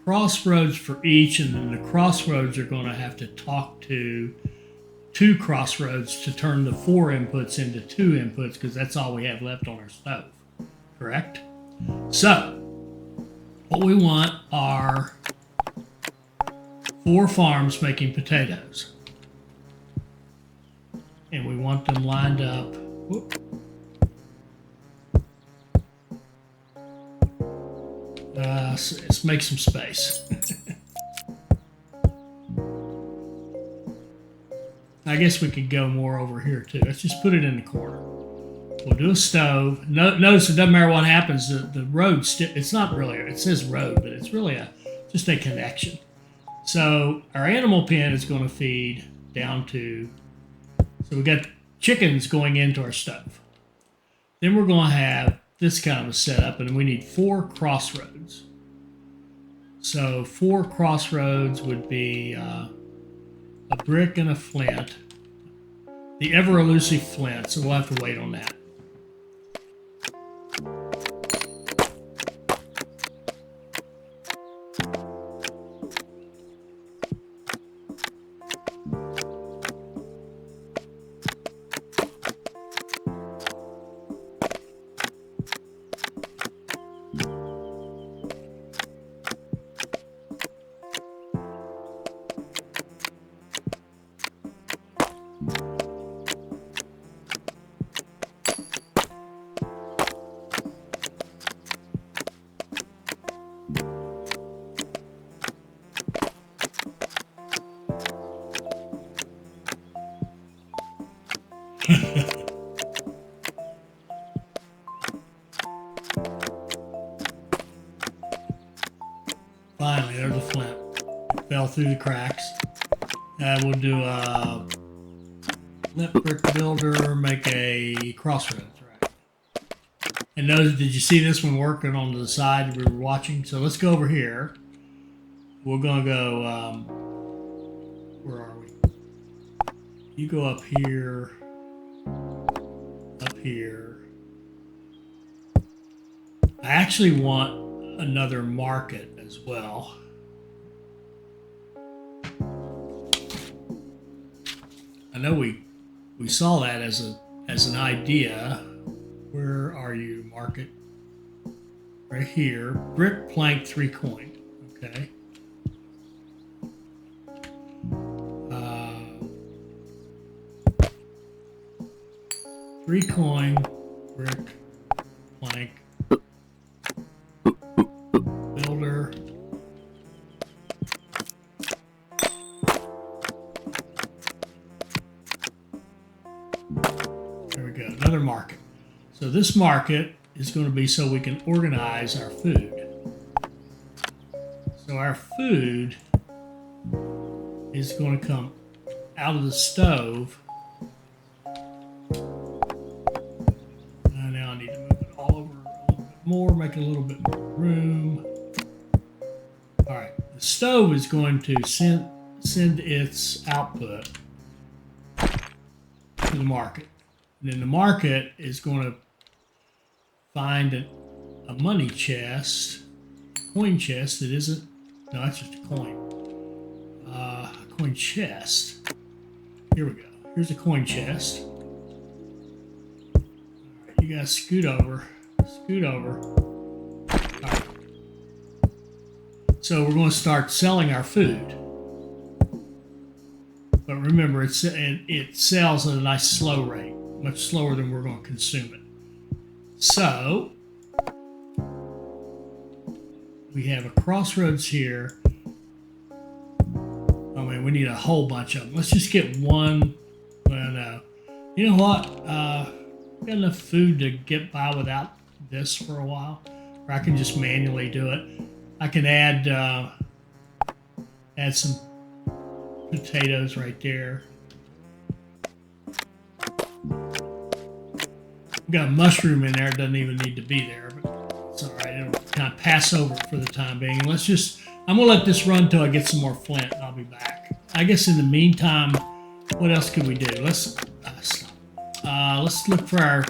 Speaker 1: crossroads for each, and then the crossroads are going to have to talk to 2 crossroads to turn the 4 inputs into 2 inputs, because that's all we have left on our stove. Correct? So what we want are 4 farms making potatoes. And we want them lined up. Whoop. Let's make some space. I guess we could go more over here too. Let's just put it in the corner We'll do a stove. Notice it doesn't matter what happens. The road, it's not really, it says road, but it's really just a connection. So our animal pen is going to feed down to, so we got chickens going into our stove. Then we're going to have this kind of a setup, and we need 4 crossroads. So 4 crossroads would be a brick and a flint. The ever elusive flint, so we'll have to wait on that. Finally, there's a flint. It fell through the cracks. We'll do a flint brick builder, make a crossroads, right? And notice, did you see this one working on the side we were watching? So let's go over here. We're going to go, where are we? You go up here, up here. I actually want another market as well. I know we saw that as an idea. Where are you, market? Right here. Brick, plank, 3 coin. Okay. 3 coin, brick, plank, builder. There we go, another market. So this market is going to be so we can organize our food. So our food is going to come out of the stove. Now I need to move it all over a little bit more, make a little bit more room. All right, the stove is going to send its output to the market. And then the market is going to find a money chest, coin chest that isn't, no, that's just a coin. A coin chest. Here we go. Here's a coin chest. All right, you guys scoot over. Scoot over. All right. So we're going to start selling our food. But remember, it sells at a nice slow rate, much slower than we're going to consume it. So we have a crossroads here. Oh man, we need a whole bunch of them. Let's just get one. Well, no. You know what? Got enough food to get by without this for a while. Or I can just manually do it. I can add some potatoes right there. We've got a mushroom in there. It doesn't even need to be there, but it's all right. It'll kind of pass over for the time being. I'm going to let this run until I get some more flint, and I'll be back. I guess in the meantime, what else could we do? Let's look for our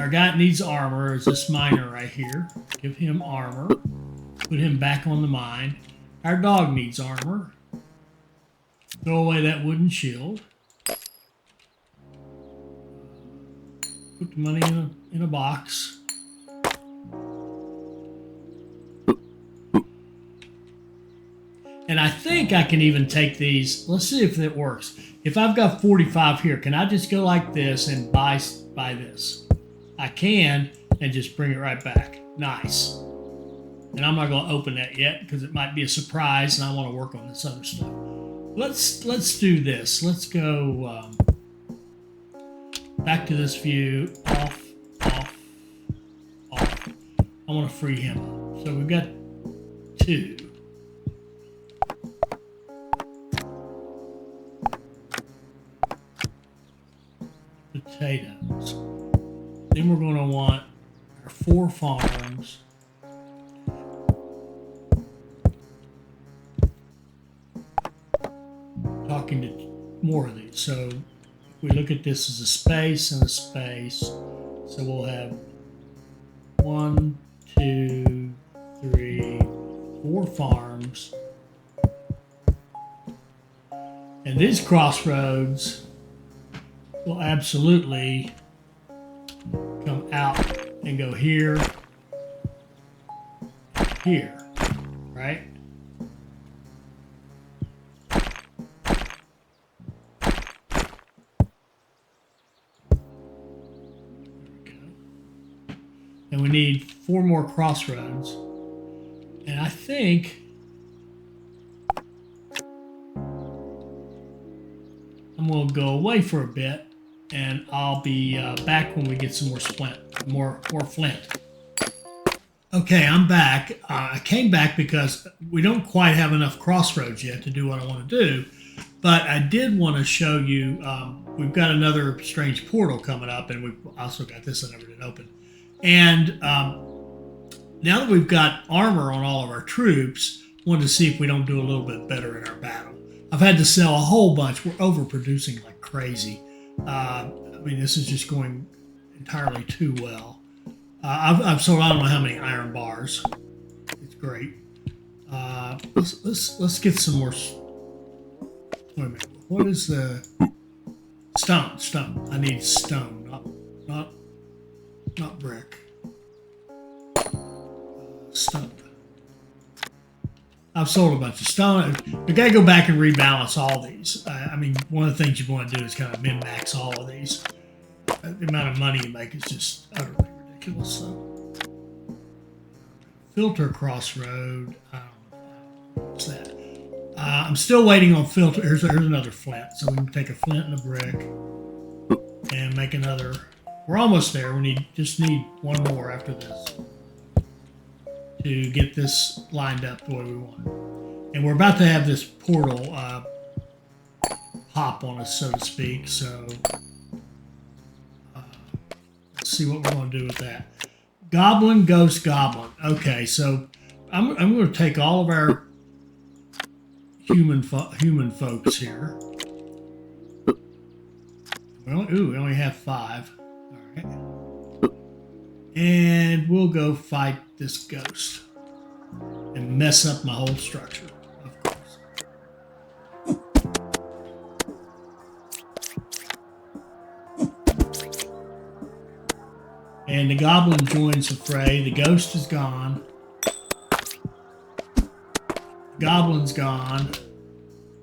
Speaker 1: guy that needs armor. Is this miner right here? Give him armor. Put him back on the mine. Our dog needs armor. Throw away that wooden shield. Put the money in a box. And I think I can even take these. Let's see if it works. If I've got 45 here, can I just go like this and buy this? I can, and just bring it right back. Nice. And I'm not going to open that yet because it might be a surprise, and I want to work on this other stuff. Let's do this. Let's go. back to this view, off, off, off. I want to free him up. So we've got 2. Potatoes. Then we're going to want our 4 farms. Talking to more of these. So if we look at this as a space and a space, so we'll have 1, 2, 3, 4 farms. And these crossroads will absolutely come out and go here, here, right? And we need 4 more crossroads. And I think I'm going to go away for a bit, and I'll be back when we get some more flint. Okay, I'm back. I came back because we don't quite have enough crossroads yet to do what I want to do, but I did want to show you, we've got another strange portal coming up, and we've also got this I never did open. And now that we've got armor on all of our troops, wanted to see if we don't do a little bit better in our battle. I've had to sell a whole bunch. We're overproducing like crazy. I mean, this is just going entirely too well. I've sold I don't know how many iron bars. It's great. Let's get some more. Wait a minute. What is the stone? Stone. I need stone, not brick. Stone. I've sold a bunch of stone. We got to go back and rebalance all these. I mean, one of the things you want to do is kind of min-max all of these. The amount of money you make is just utterly ridiculous. So, filter crossroad. I don't know what's that. I'm still waiting on filter. Here's another flint. So we can take a flint and a brick and make another. We're almost there. We just need 1 more after this to get this lined up the way we want it. And we're about to have this portal pop on us, so to speak. So let's see what we're going to do with that. Goblin, ghost, goblin. Okay, so I'm going to take all of our human folks here. Well, we only have 5. All right. And we'll go fight this ghost and mess up my whole structure, of course. And the goblin joins the fray. The ghost is gone. The goblin's gone.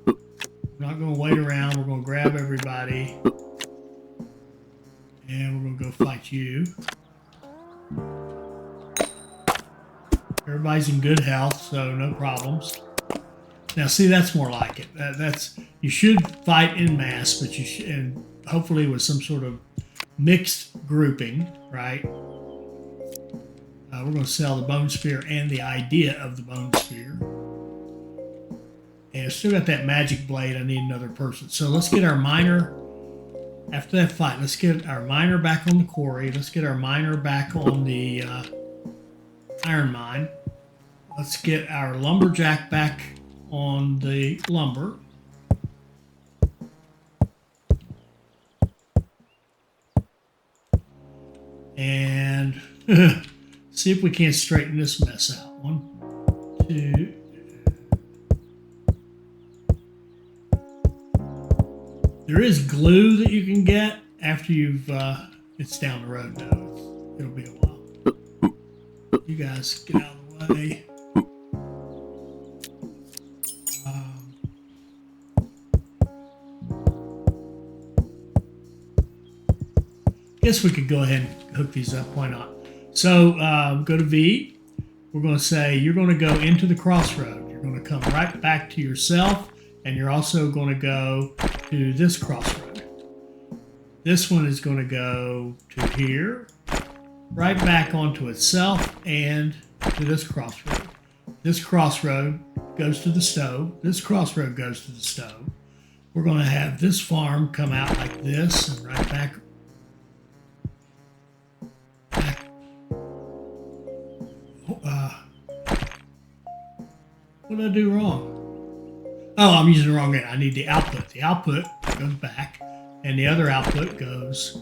Speaker 1: We're not going to wait around. We're going to grab everybody. And we're going to go fight you. Everybody's in good health, so no problems. Now, see, that's more like it. You should fight in mass, but you should, and hopefully with some sort of mixed grouping, right? We're going to sell the bone spear and the idea of the bone spear. And I still got that magic blade. I need another person. So let's get our miner. After that fight, let's get our miner back on the quarry. Let's get our miner back on the iron mine. Let's get our lumberjack back on the lumber. And see if we can't straighten this mess out. 1, 2. There is glue that you can get after you've, it's down the road though. It'll be a while. You guys get out of the way. Guess we could go ahead and hook these up. Why not? So go to V. We're going to say you're going to go into the crossroad. You're going to come right back to yourself, and you're also going to go to this crossroad. This one is going to go to here, right back onto itself, and to this crossroad. This crossroad goes to the stove. This crossroad goes to the stove. We're going to have this farm come out like this and right back. What did I do wrong? Oh, I'm using the wrong end. I need the output. The output goes back, and the other output goes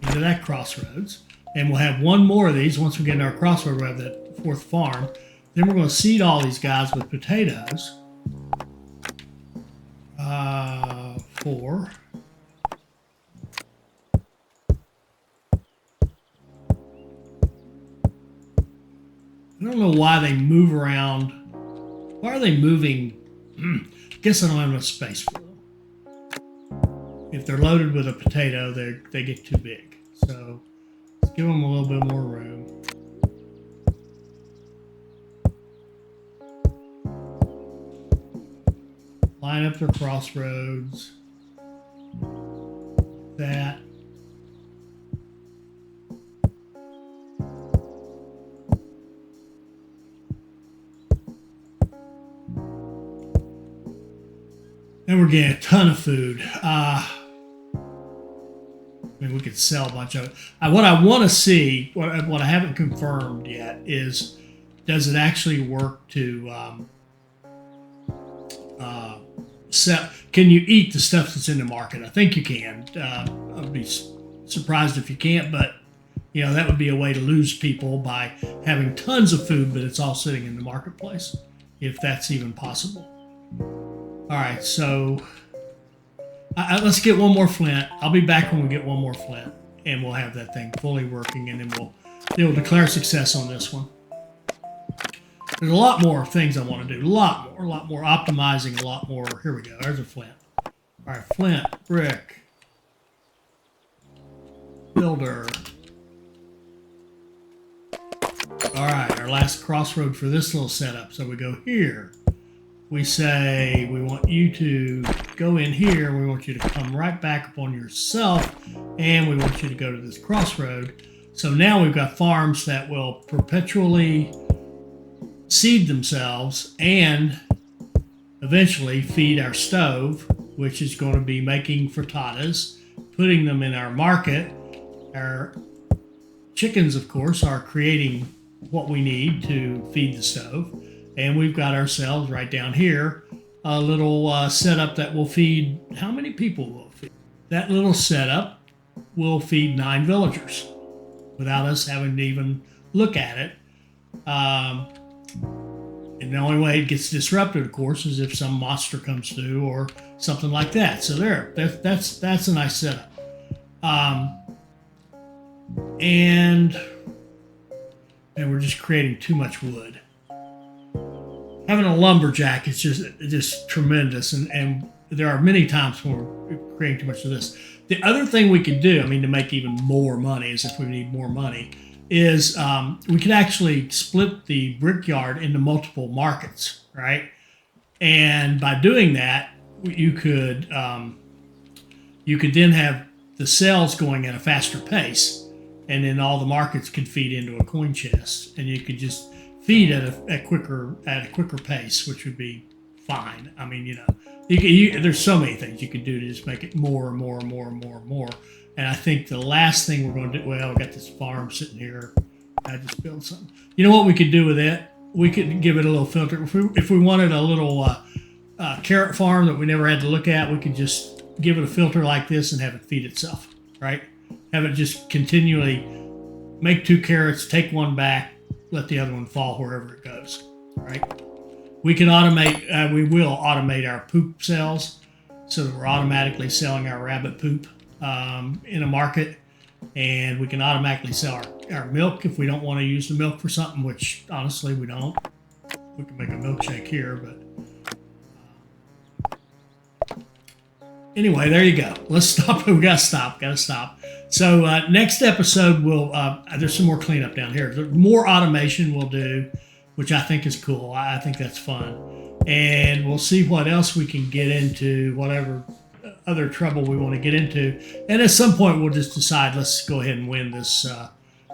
Speaker 1: into that crossroads. And we'll have one more of these. Once we get into our crossroad, we'll have that fourth farm. Then we're going to seed all these guys with potatoes. 4. I don't know why they move around. Why are they moving? I guess I don't have enough space for them. If they're loaded with a potato, they get too big. So let's give them a little bit more room. Line up their crossroads. That. And we're getting a ton of food. I mean, we could sell a bunch of it. What I want to see, what I haven't confirmed yet, is does it actually work to sell? Can you eat the stuff that's in the market? I think you can. I'd be surprised if you can't, but you know that would be a way to lose people by having tons of food, but it's all sitting in the marketplace, if that's even possible. All right, so let's get one more flint. I'll be back when we get one more flint, and we'll have that thing fully working, and then we'll declare success on this one. There's a lot more things I want to do. A lot more optimizing, a lot more. Here we go. There's a flint. All right, flint, brick, builder. All right, our last crossroad for this little setup. So we go here. We say we want you to go in here. We want you to come right back upon yourself, and we want you to go to this crossroad. So now we've got farms that will perpetually seed themselves and eventually feed our stove, which is going to be making frittatas, putting them in our market. Our chickens, of course, are creating what we need to feed the stove. And we've got ourselves right down here a little setup that will feed, how many people will it feed? That little setup will feed 9 villagers without us having to even look at it. And the only way it gets disrupted, of course, is if some monster comes through or something like that. So that's a nice setup. And we're just creating too much wood. Having a lumberjack is just tremendous, and there are many times when we're creating too much of this. The other thing we could do, I mean, to make even more money, is if we need more money, is we could actually split the brickyard into multiple markets, right? And by doing that, you could then have the sales going at a faster pace, and then all the markets could feed into a coin chest, and you could just feed at a quicker pace, which would be fine. I mean, there's so many things you can do to just make it more and more and more and more and more. And I think the last thing we're going to do, well, we got this farm sitting here. I just built something. You know what we could do with it? We could give it a little filter. If we wanted a little carrot farm that we never had to look at, we could just give it a filter like this and have it feed itself, right? Have it just continually make 2 carrots, take one back, let the other one fall wherever it goes, right? We can automate, we will automate our poop sales so that we're automatically selling our rabbit poop in a market, and we can automatically sell our milk if we don't want to use the milk for something, which honestly we don't. We can make a milkshake here, but anyway, there you go. Let's stop. We gotta stop. So next episode, there's some more cleanup down here. There's more automation we'll do, which I think is cool. I think that's fun. And we'll see what else we can get into, whatever other trouble we want to get into. And at some point, we'll just decide, let's go ahead and win this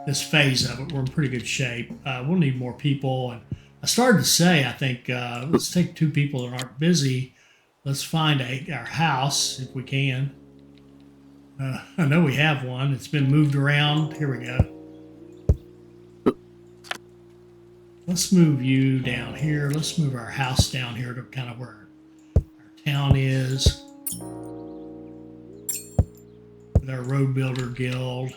Speaker 1: this phase of it. We're in pretty good shape. We'll need more people. And I started to say, I think, let's take 2 people that aren't busy. Let's find our house if we can. I know we have one. It's been moved around. Here we go. Let's move you down here. Let's move our house down here to kind of where our town is. With our road builder guild.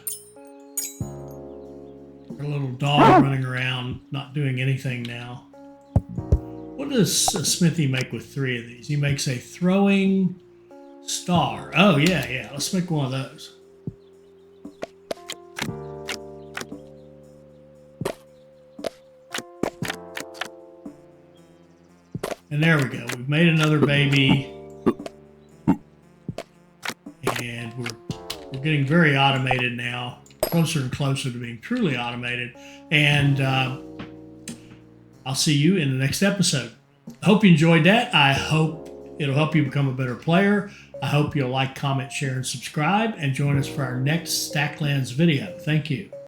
Speaker 1: Our little dog running around, not doing anything now. What does Smithy make with 3 of these? He makes a throwing star. Oh, yeah. Let's make one of those. And there we go. We've made another baby. And we're getting very automated now. Closer and closer to being truly automated. And I'll see you in the next episode. I hope you enjoyed that. I hope it'll help you become a better player. I hope you'll like, comment, share, and subscribe. And join us for our next Stacklands video. Thank you.